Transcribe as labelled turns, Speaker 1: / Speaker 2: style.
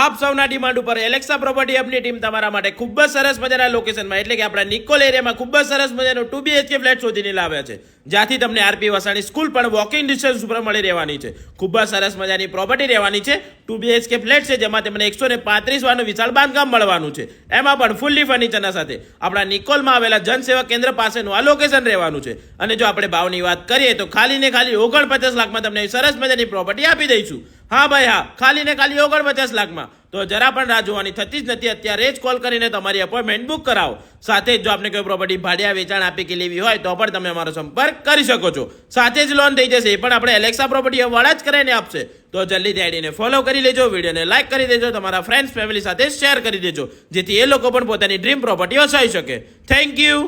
Speaker 1: આપ સૌના ડિમાન્ડ ઉપર એલેક્સા પ્રોપર્ટી હબની ટીમ તમારા માટે ખૂબ જ સરસ મજાના લોકેશનમાં એટલે કે આપણા નિકોલ એરિયામાં ખૂબ જ સરસ મજાનો 2 BHK ફ્લેટ શોધીને લાવ્યા છે, જ્યાંથી તમને આરપી વસાણી સ્કૂલ પણ વોકિંગ ડિસ્ટન્સ ઉપર મળી રહેવાની છે. ખૂબ જ સરસ મજાની પ્રોપર્ટી રહેવાની છે. 2 BHK ફ્લેટ છે, જેમાં તમને 135 વારનું વિશાળ બાંધકામ મળવાનું છે, એમાં પણ ફૂલ્લી ફર્નિચરના સાથે. આપણા નિકોલમાં આવેલા જનસેવા કેન્દ્ર પાસેનું આ લોકેશન રહેવાનું છે. અને જો આપણે ભાવની વાત કરીએ તો ખાલી ને ખાલી 49 લાખમાં તમને સરસ મજાની પ્રોપર્ટી આપી દઈશું. હા ભાઈ હા, ખાલી ને ખાલી 49 લાખમાં. તો જરા પણ રાહ જોવાની થતી જ નથી. અત્યારે જ કોલ કરીને તમારી અપોઇન્ટમેન્ટ બુક કરાવો. સાથે જ જો આપને કોઈ પ્રોપર્ટી ભાડિયા વેચાણ આપી કે લેવી હોય તો પણ તમે અમારો સંપર્ક કરી શકો છો. સાથે જ લોન થઈ જશે, એ પણ આપણે એલેક્સા પ્રોપર્ટી વાળા જ કરીને આપશે. તો જલ્દીથી આઈડીને ફોલો કરી લેજો, વિડીયોને લાઈક કરી દેજો, તમારા ફ્રેન્ડ્સ ફેમિલી સાથે શેર કરી દેજો, જેથી એ લોકો પણ પોતાની ડ્રીમ પ્રોપર્ટી વસાવી શકે. Thank you.